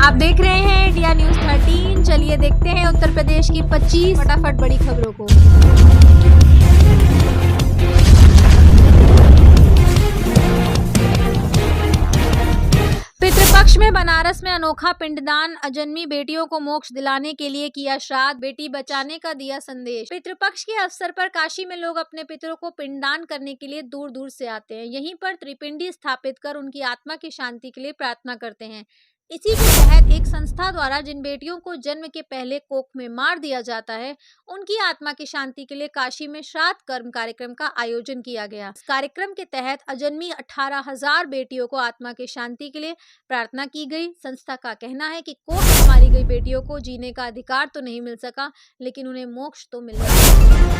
आप देख रहे हैं इंडिया न्यूज 13। चलिए देखते हैं उत्तर प्रदेश की 25 फटाफट बड़ी खबरों को। पितृपक्ष में बनारस में अनोखा पिंडदान, अजन्मी बेटियों को मोक्ष दिलाने के लिए किया श्राद्ध, बेटी बचाने का दिया संदेश। पितृपक्ष के अवसर पर काशी में लोग अपने पितरों को पिंडदान करने के लिए दूर दूर से आते हैं। यहीं पर त्रिपिंडी स्थापित कर उनकी आत्मा की शांति के लिए प्रार्थना करते हैं। इसी के तहत एक संस्था द्वारा जिन बेटियों को जन्म के पहले कोख में मार दिया जाता है, उनकी आत्मा की शांति के लिए काशी में श्राद्ध कर्म कार्यक्रम का आयोजन किया गया। इस कार्यक्रम के तहत अजन्मी 18,000 बेटियों को आत्मा की शांति के लिए प्रार्थना की गई। संस्था का कहना है कि कोख में मारी गई बेटियों को जीने का अधिकार तो नहीं मिल सका, लेकिन उन्हें मोक्ष तो मिल गया।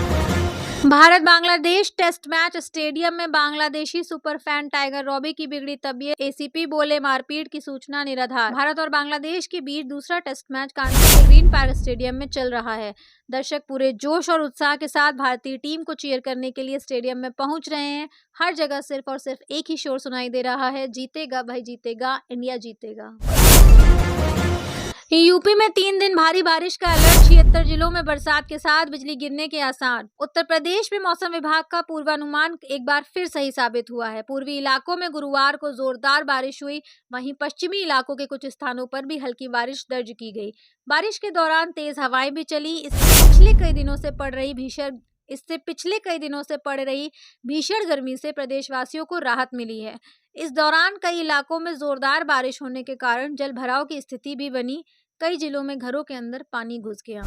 Bharat Bangladesh test match, stadium में Bangladeshi super fan tiger Robi की बिगड़ी तबीयत, एसीपी बोले मारपीट की सूचना निराधार। भारत और बांग्लादेश के बीच दूसरा टेस्ट मैच कानपुर के ग्रीन पार्क स्टेडियम में चल रहा है। दर्शक पूरे जोश और उत्साह के साथ भारतीय टीम को चीयर करने के लिए स्टेडियम में पहुंच रहे हैं। हर जगह सिर्फ और सिर्फ एक ही शोर सुनाई दे रहा है, जीतेगा भाई जीतेगा, इंडिया जीतेगा। यूपी में 3 दिन भारी बारिश का अलर्ट, 76 जिलों में बरसात के साथ बिजली गिरने के आसार। उत्तर प्रदेश में मौसम विभाग का पूर्वानुमान एक बार फिर सही साबित हुआ है। पूर्वी इलाकों में गुरुवार को जोरदार बारिश हुई, वहीं पश्चिमी इलाकों के कुछ स्थानों पर भी हल्की बारिश दर्ज की गई। बारिश के दौरान तेज हवाएं भी चली। इससे पिछले कई दिनों से पड़ रही भीषण गर्मी से प्रदेशवासियों को राहत मिली है। इस दौरान कई इलाकों में जोरदार बारिश होने के कारण जल भराव की स्थिति भी बनी। कई जिलों में घरों के अंदर पानी घुस गया।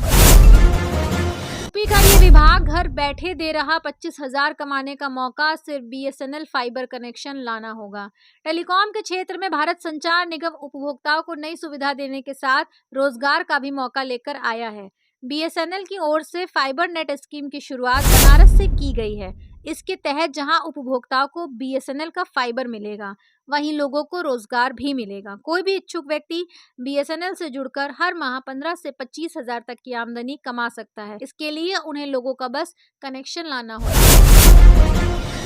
यूपी का ये विभाग घर बैठे दे रहा 25,000 कमाने का मौका, सिर्फ बीएसएनएल फाइबर कनेक्शन लाना होगा। टेलीकॉम के क्षेत्र में भारत संचार निगम उपभोक्ताओं को नई सुविधा देने के साथ रोजगार का भी मौका लेकर आया है। बीएसएनएल की ओर से फाइबर नेट स्कीम की शुरुआत बनारस से की गई है। इसके तहत जहां उपभोक्ताओं को बीएसएनएल का फाइबर मिलेगा, वहीं लोगों को रोजगार भी मिलेगा। कोई भी इच्छुक व्यक्ति बीएसएनएल से जुड़कर हर माह 15 से 25,000 तक की आमदनी कमा सकता है। इसके लिए उन्हें लोगों का बस कनेक्शन लाना होगा।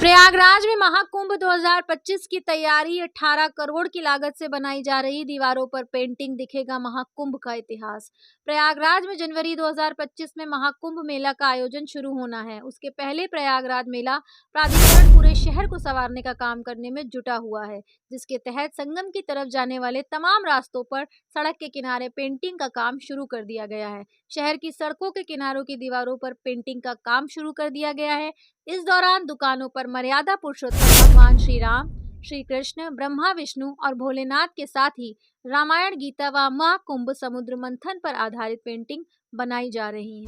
प्रयागराज में महाकुंभ 2025 की तैयारी, 18 करोड़ की लागत से बनाई जा रही दीवारों पर पेंटिंग, दिखेगा महाकुंभ का इतिहास। प्रयागराज में जनवरी 2025 में महाकुंभ मेला का आयोजन शुरू होना है। उसके पहले प्रयागराज मेला प्राधिकरण पूरे शहर को संवारने का काम करने में जुटा हुआ है, जिसके तहत संगम की तरफ जाने वाले तमाम रास्तों पर सड़क के किनारे पेंटिंग का काम शुरू कर दिया गया है। शहर की सड़कों के किनारों की दीवारों पर पेंटिंग का काम शुरू कर दिया गया है। इस दौरान दुकानों पर मर्यादा पुरुषोत्तम भगवान श्री राम, श्री कृष्ण, ब्रह्मा, विष्णु और भोलेनाथ के साथ ही रामायण, गीता व महाकुंभ समुद्र मंथन पर आधारित पेंटिंग बनाई जा रही है।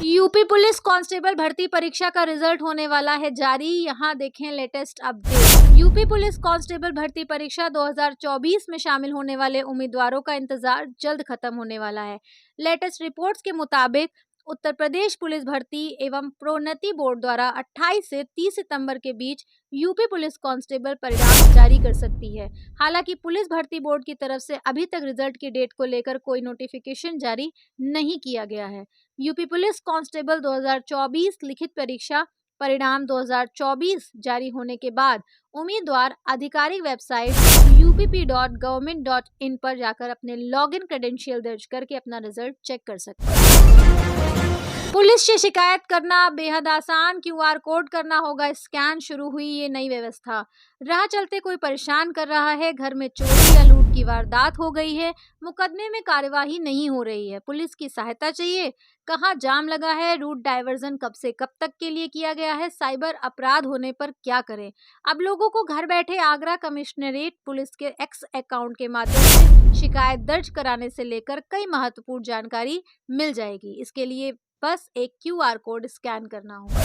यूपी पुलिस कांस्टेबल भर्ती परीक्षा का रिजल्ट होने वाला है जारी। यहाँ देखें latest update. UP police constable भर्ती परीक्षा 2024 में शामिल होने वाले उम्मीदवारों का इंतजार जल्द खत्म होने वाला है। लेटेस्ट रिपोर्ट्स के मुताबिक उत्तर प्रदेश पुलिस भर्ती एवं प्रोन्नति बोर्ड द्वारा 28 से 30 सितंबर के बीच यूपी पुलिस कांस्टेबल परिणाम जारी कर सकती है। हालांकि पुलिस भर्ती बोर्ड की तरफ से अभी तक रिजल्ट की डेट को लेकर कोई नोटिफिकेशन जारी नहीं किया गया है। यूपी पुलिस कांस्टेबल 2024 लिखित परीक्षा परिणाम 2024 जारी होने के बाद उम्मीदवार आधिकारिक वेबसाइट uppp.government.in पर जाकर अपने लॉगिन क्रेडेंशियल दर्ज करके अपना रिजल्ट चेक कर सकते हैं। पुलिस से शिकायत करना बेहद आसान, क्यूआर कोड करना होगा स्कैन। शुरू हुई ये नई व्यवस्था। राह चलते कोई परेशान कर रहा है, घर में चोरी या लूट की वारदात हो गई है, मुकदमे में कार्यवाही नहीं हो रही है, पुलिस की सहायता चाहिए, कहाँ जाम लगा है, रूट डाइवर्जन कब से कब तक के लिए किया गया है, साइबर अपराध होने पर क्या करें। अब लोगों को घर बैठे आगरा कमिश्नरेट पुलिस के एक्स अकाउंट के माध्यम से शिकायत दर्ज कराने से लेकर कई महत्वपूर्ण जानकारी मिल जाएगी। इसके लिए बस एक क्यूआर कोड स्कैन करना होगा।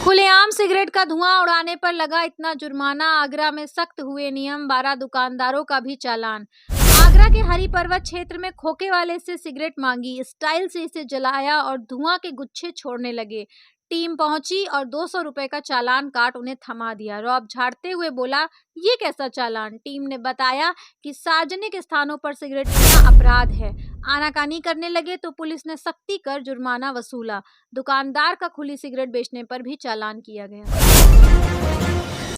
खुलेआम सिगरेट का धुआं उड़ाने पर लगा इतना जुर्माना, आगरा में सख्त हुए नियम, 12 दुकानदारों का भी चालान। आगरा के हरि पर्वत क्षेत्र में खोखे वाले से सिगरेट मांगी, स्टाइल से इसे जलाया और धुआं के गुच्छे छोड़ने लगे। टीम पहुंची और 200 रुपए का चालान काट उन्हें थमा दिया। रौब झाड़ते हुए बोला, ये कैसा चालान। टीम ने बताया कि सार्वजनिक स्थानों पर सिगरेट पीना अपराध है। आनाकानी करने लगे तो पुलिस ने सख्ती कर जुर्माना वसूला। दुकानदार का खुली सिगरेट बेचने पर भी चालान किया गया।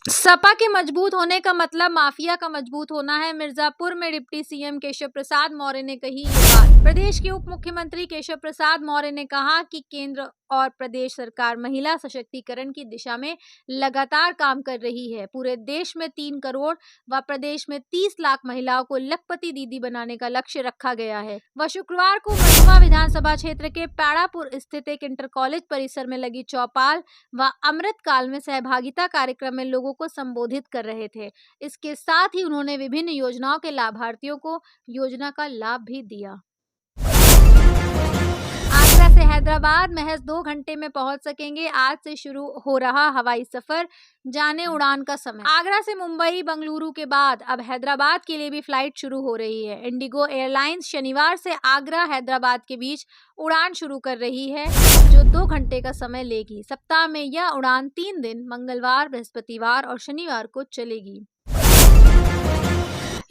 सपा के मजबूत होने का मतलब माफिया का मजबूत होना है। मिर्जापुर में डिप्टी सीएम केशव प्रसाद मौर्य ने कही ये बात। प्रदेश के उप मुख्यमंत्री केशव प्रसाद मौर्य ने कहा कि केंद्र और प्रदेश सरकार महिला सशक्तिकरण की दिशा में लगातार काम कर रही है। पूरे देश में 3 करोड़ व प्रदेश में 30 लाख महिलाओं को लखपति दीदी बनाने का लक्ष्य रखा गया है। वह शुक्रवार को मझुआ विधानसभा क्षेत्र के पैड़ापुर स्थित एक इंटर कॉलेज परिसर में लगी चौपाल व अमृत काल में सहभागिता कार्यक्रम में लोगों को संबोधित कर रहे थे। इसके साथ ही उन्होंने विभिन्न योजनाओं के लाभार्थियों को योजना का लाभ भी दिया। आगरा से हैदराबाद महज 2 घंटे में पहुंच सकेंगे। आज से शुरू हो रहा हवाई सफर, जाने उड़ान का समय। आगरा से मुंबई बंगलुरु के बाद अब हैदराबाद के लिए भी फ्लाइट शुरू हो रही है। इंडिगो एयरलाइंस शनिवार से आगरा हैदराबाद के बीच उड़ान शुरू कर रही है, जो 2 घंटे का समय लेगी। सप्ताह में यह उड़ान 3 दिन मंगलवार, बृहस्पतिवार और शनिवार को चलेगी।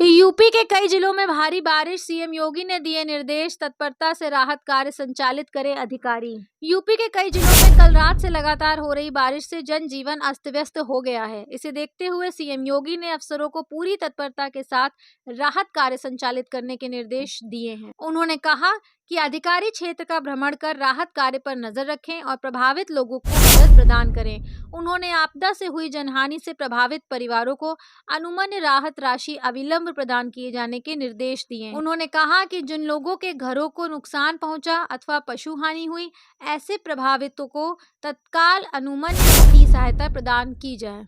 यूपी के कई जिलों में भारी बारिश, सीएम योगी ने दिए निर्देश, तत्परता से राहत कार्य संचालित करें अधिकारी। यूपी के कई जिलों में कल रात से लगातार हो रही बारिश से जनजीवन अस्त व्यस्त हो गया है। इसे देखते हुए सीएम योगी ने अफसरों को पूरी तत्परता के साथ राहत कार्य संचालित करने के निर्देश दिए हैं। उन्होंने कहा कि अधिकारी क्षेत्र का भ्रमण कर राहत कार्य पर नजर रखें और प्रभावित लोगों को मदद प्रदान करें। उन्होंने आपदा से हुई जनहानि से प्रभावित परिवारों को अनुमन्य राहत राशि अविलंब प्रदान किए जाने के निर्देश दिए। उन्होंने कहा कि जिन लोगों के घरों को नुकसान पहुंचा अथवा पशु हानि हुई, ऐसे प्रभावितों को तत्काल अनुमन्य वित्तीय सहायता प्रदान की जाए।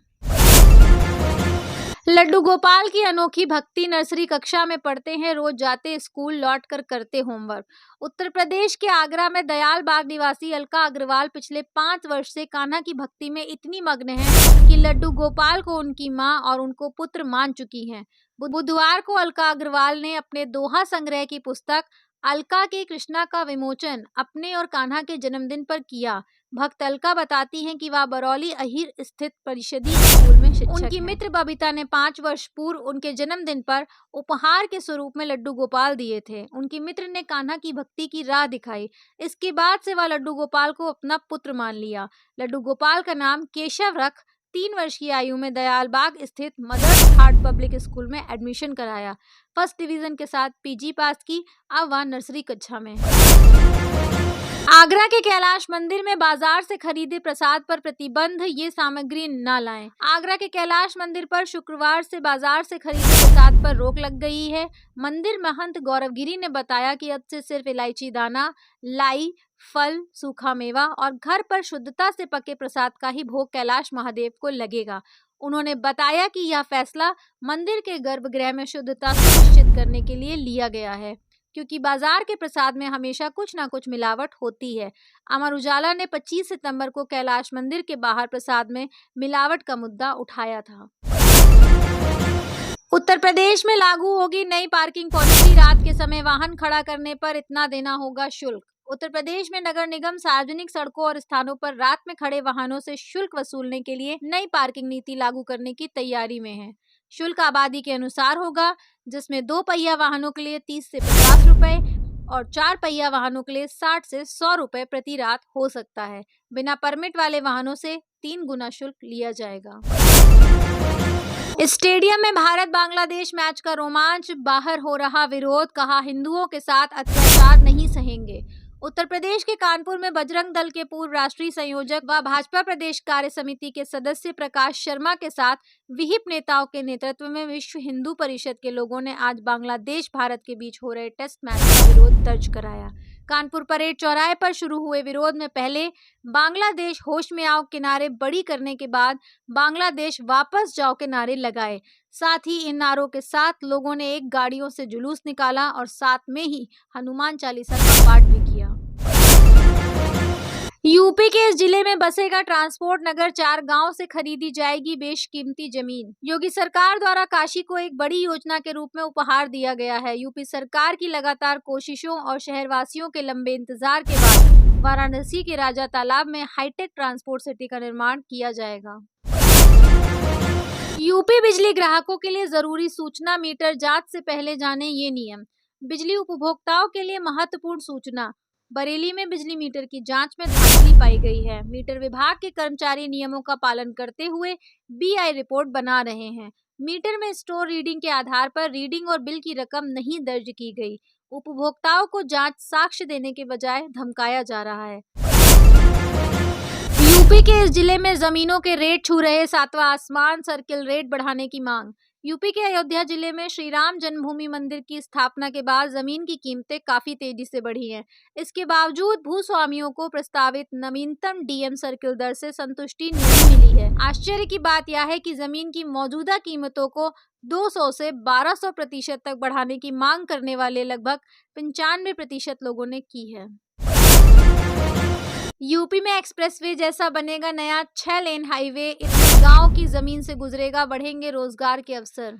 लड्डू गोपाल की अनोखी भक्ति, नर्सरी कक्षा में पढ़ते हैं, रोज जाते स्कूल, लौटकर करते होमवर्क। उत्तर प्रदेश के आगरा में दयाल बाग निवासी अलका अग्रवाल पिछले 5 वर्ष से कान्हा की भक्ति में इतनी मग्न है कि लड्डू गोपाल को उनकी मां और उनको पुत्र मान चुकी हैं। बुधवार को अलका अग्रवाल ने अपने दोहा संग्रह की पुस्तक अलका के कृष्णा का विमोचन अपने और कान्हा के जन्मदिन पर किया। भक्त अलका बताती हैं कि वह बरौली अहीर स्थित परिषदीय स्कूल में शिक्षक उनकी मित्र बबीता ने 5 वर्ष पूर्व उनके जन्मदिन पर उपहार के स्वरूप में लड्डू गोपाल दिए थे। उनकी मित्र ने कान्हा की भक्ति की राह दिखाई। इसके बाद से वह लड्डू गोपाल को अपना पुत्र मान लिया। लड्डू गोपाल का नाम केशव रख 3 वर्ष की आयु में दयालबाग स्थित मदर्स हार्ट पब्लिक स्कूल में एडमिशन कराया। फर्स्ट डिवीजन के साथ पीजी पास की। अब वह नर्सरी कक्षा में है। आगरा के कैलाश मंदिर में बाजार से खरीदे प्रसाद पर प्रतिबंध, ये सामग्री न लाएं। आगरा के कैलाश मंदिर पर शुक्रवार से बाजार से खरीदे प्रसाद पर रोक लग गई है। मंदिर महंत गौरवगिरी ने बताया कि अब से सिर्फ इलायची दाना, लाई, फल, सूखा मेवा और घर पर शुद्धता से पके प्रसाद का ही भोग कैलाश महादेव को लगेगा। उन्होंने बताया कि यह फैसला मंदिर के गर्भगृह में शुद्धता सुनिश्चित करने के लिए लिया गया है, क्योंकि बाजार के प्रसाद में हमेशा कुछ न कुछ मिलावट होती है। अमर उजाला ने 25 सितंबर को कैलाश मंदिर के बाहर प्रसाद में मिलावट का मुद्दा उठाया था। उत्तर प्रदेश में लागू होगी नई पार्किंग पॉलिसी। रात के समय वाहन खड़ा करने पर इतना देना होगा शुल्क। उत्तर प्रदेश में नगर निगम सार्वजनिक सड़कों और स्थानों पर रात में खड़े वाहनों से शुल्क वसूलने के लिए नई पार्किंग नीति लागू करने की तैयारी में है। शुल्क आबादी के अनुसार होगा, जिसमें 2 पहिया वाहनों के लिए 30 से 50 रुपए और 4 पहिया वाहनों के लिए 60 से 100 रुपए प्रति रात हो सकता है। बिना परमिट वाले वाहनों से 3 गुना शुल्क लिया जाएगा। स्टेडियम में भारत बांग्लादेश मैच का रोमांच, बाहर हो रहा विरोध, कहा हिंदुओं के साथ अत्याचार नहीं सहेंगे। उत्तर प्रदेश के कानपुर में बजरंग दल के पूर्व राष्ट्रीय संयोजक व भाजपा प्रदेश कार्य समिति के सदस्य प्रकाश शर्मा के साथ विहिप नेताओं के नेतृत्व में विश्व हिंदू परिषद के लोगों ने आज बांग्लादेश भारत के बीच हो रहे टेस्ट मैच का विरोध दर्ज कराया। कानपुर परेड चौराहे पर शुरू हुए विरोध में पहले बांग्लादेश होश में आओ के नारे बड़ी करने के बाद बांग्लादेश वापस जाओ के नारे लगाए। साथ ही इन नारों के साथ लोगों ने एक गाड़ियों से जुलूस निकाला और साथ में ही हनुमान चालीसा का पाठ भी किया। यूपी के इस जिले में बसेगा ट्रांसपोर्ट नगर। 4 गांव से खरीदी जाएगी बेशकीमती जमीन। योगी सरकार द्वारा काशी को एक बड़ी योजना के रूप में उपहार दिया गया है। यूपी सरकार की लगातार कोशिशों और शहरवासियों के लंबे इंतजार के बाद वाराणसी के राजा तालाब में हाईटेक ट्रांसपोर्ट सिटी का निर्माण किया जाएगा। यूपी बिजली ग्राहकों के लिए जरूरी सूचना, मीटर जांच से पहले जाने ये नियम। बिजली उपभोक्ताओं के लिए महत्वपूर्ण सूचना। बरेली में बिजली मीटर की जांच में धांधली पाई गई है। मीटर विभाग के कर्मचारी नियमों का पालन करते हुए बीआई रिपोर्ट बना रहे हैं। मीटर में स्टोर रीडिंग के आधार पर रीडिंग और बिल की रकम नहीं दर्ज की गई। उपभोक्ताओं को जांच साक्ष्य देने के बजाय धमकाया जा रहा है। यूपी के इस जिले में जमीनों के रेट छू रहे सातवां आसमान, सर्किल रेट बढ़ाने की मांग। यूपी के अयोध्या जिले में श्री राम जन्मभूमि मंदिर की स्थापना के बाद जमीन की कीमतें काफी तेजी से बढ़ी हैं। इसके बावजूद भूस्वामियों को प्रस्तावित नवीनतम डीएम सर्किल दर से संतुष्टि नहीं मिली है। आश्चर्य की बात यह है कि जमीन की मौजूदा कीमतों को 200 से 1200% तक बढ़ाने की मांग करने वाले लगभग 95% लोगों ने की है। यूपी में एक्सप्रेसवे जैसा बनेगा नया 6 लेन हाईवे, इतने गांव की जमीन से गुजरेगा, बढ़ेंगे रोजगार के अवसर।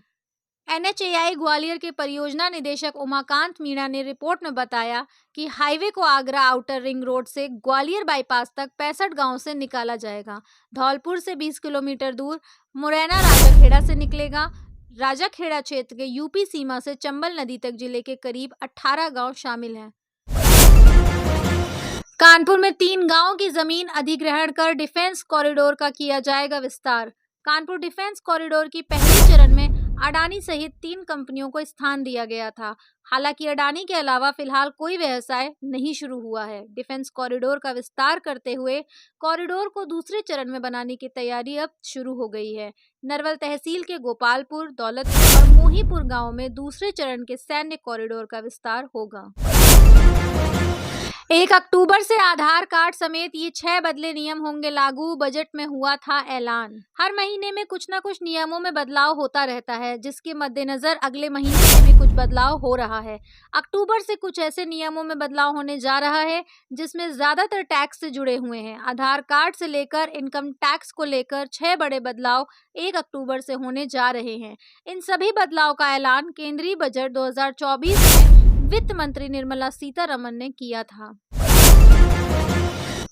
एनएचएआई ग्वालियर के परियोजना निदेशक उमाकांत मीणा ने रिपोर्ट में बताया कि हाईवे को आगरा आउटर रिंग रोड से ग्वालियर बाईपास तक 65 गांव से निकाला जाएगा। धौलपुर से 20 किलोमीटर दूर मुरैना राजाखेड़ा से निकलेगा। राजाखेड़ा क्षेत्र के यूपी सीमा से चंबल नदी तक जिले के करीब 18 गांव शामिल हैं। कानपुर में 3 गांवों की जमीन अधिग्रहण कर डिफेंस कॉरिडोर का किया जाएगा विस्तार। कानपुर डिफेंस कॉरिडोर की पहले चरण में अडानी सहित 3 कंपनियों को स्थान दिया गया था। हालांकि अडानी के अलावा फिलहाल कोई व्यवसाय नहीं शुरू हुआ है। डिफेंस कॉरिडोर का विस्तार करते हुए कॉरिडोर को दूसरे चरण में बनाने की तैयारी अब शुरू हो गई है। नरवल तहसील के गोपालपुर, दौलतपुर और मोहीपुर गाँव में दूसरे चरण के सैन्य कॉरिडोर का विस्तार होगा। 1 अक्टूबर से आधार कार्ड समेत ये 6 बदले नियम होंगे लागू, बजट में हुआ था ऐलान। हर महीने में कुछ न कुछ नियमों में बदलाव होता रहता है, जिसके मद्देनजर अगले महीने में भी कुछ बदलाव हो रहा है। अक्टूबर से कुछ ऐसे नियमों में बदलाव होने जा रहा है जिसमें ज्यादातर टैक्स से जुड़े हुए हैं। आधार कार्ड से लेकर इनकम टैक्स को लेकर 6 बड़े बदलाव 1 अक्टूबर से होने जा रहे हैं। इन सभी बदलाव का ऐलान केंद्रीय बजट 2024 में वित्त मंत्री निर्मला सीतारमण ने किया था।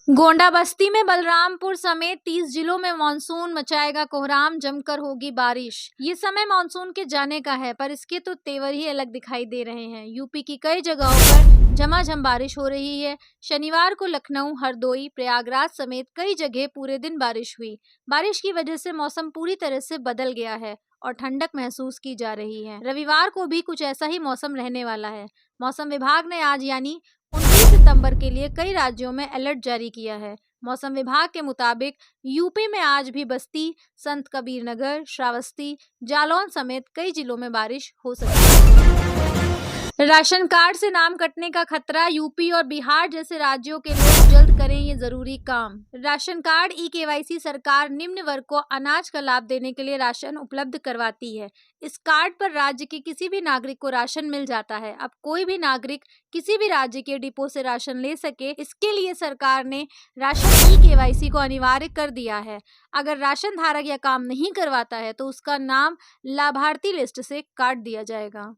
गोंडा बस्ती में बलरामपुर समेत 30 जिलों में मानसून मचाएगा कोहराम, जमकर होगी बारिश। ये समय मानसून के जाने का है, पर इसके तो तेवर ही अलग दिखाई दे रहे हैं। यूपी की कई जगहों पर झमाझम बारिश हो रही है। शनिवार को लखनऊ, हरदोई, प्रयागराज समेत कई जगह पूरे दिन बारिश हुई। बारिश की वजह से मौसम पूरी तरह से बदल गया है और ठंडक महसूस की जा रही है। रविवार को भी कुछ ऐसा ही मौसम रहने वाला है। मौसम विभाग ने आज यानी 29 सितंबर के लिए कई राज्यों में अलर्ट जारी किया है। मौसम विभाग के मुताबिक यूपी में आज भी बस्ती, संत कबीर नगर, श्रावस्ती, जालौन समेत कई जिलों में बारिश हो सकती है। राशन कार्ड से नाम कटने का खतरा, यूपी और बिहार जैसे राज्यों के लोग जल्द करें ये जरूरी काम। राशन कार्ड ई-केवाईसी सरकार निम्न वर्ग को अनाज का लाभ देने के लिए राशन उपलब्ध करवाती है। इस कार्ड पर राज्य के किसी भी नागरिक को राशन मिल जाता है। अब कोई भी नागरिक किसी भी राज्य के डिपो से राशन ले सके, इसके लिए सरकार ने राशन ई-केवाईसी को अनिवार्य कर दिया है। अगर राशन धारक यह काम नहीं करवाता है तो उसका नाम लाभार्थी लिस्ट से काट दिया जाएगा।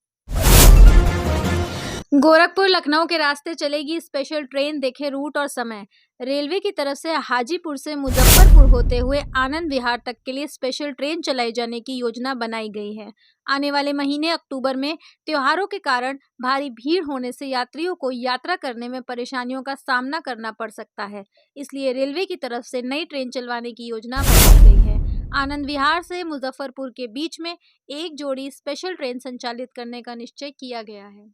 गोरखपुर लखनऊ के रास्ते चलेगी स्पेशल ट्रेन, देखें रूट और समय। रेलवे की तरफ से हाजीपुर से मुजफ्फरपुर होते हुए आनंद विहार तक के लिए स्पेशल ट्रेन चलाई जाने की योजना बनाई गई है। आने वाले महीने अक्टूबर में त्योहारों के कारण भारी भीड़ होने से यात्रियों को यात्रा करने में परेशानियों का सामना करना पड़ सकता है। इसलिए रेलवे की तरफ से नई ट्रेन चलवाने की योजना बनाई गई है। आनंद विहार से मुजफ्फरपुर के बीच में एक जोड़ी स्पेशल ट्रेन संचालित करने का निश्चय किया गया है।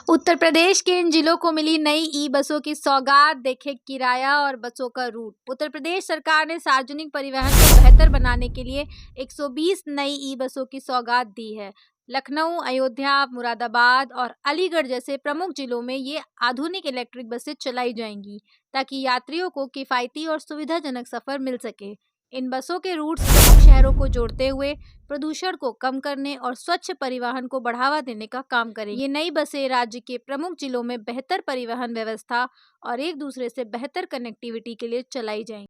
उत्तर प्रदेश के इन जिलों को मिली नई ई बसों की सौगात, देखें किराया और बसों का रूट। उत्तर प्रदेश सरकार ने सार्वजनिक परिवहन को बेहतर बनाने के लिए 120 नई ई बसों की सौगात दी है। लखनऊ, अयोध्या, मुरादाबाद और अलीगढ़ जैसे प्रमुख जिलों में ये आधुनिक इलेक्ट्रिक बसें चलाई जाएंगी ताकि यात्रियों को किफ़ायती और सुविधाजनक सफर मिल सके। इन बसों के रूट्स प्रमुख शहरों को जोड़ते हुए प्रदूषण को कम करने और स्वच्छ परिवहन को बढ़ावा देने का काम करेंगी। ये नई बसें राज्य के प्रमुख जिलों में बेहतर परिवहन व्यवस्था और एक दूसरे से बेहतर कनेक्टिविटी के लिए चलाई जाएंगी।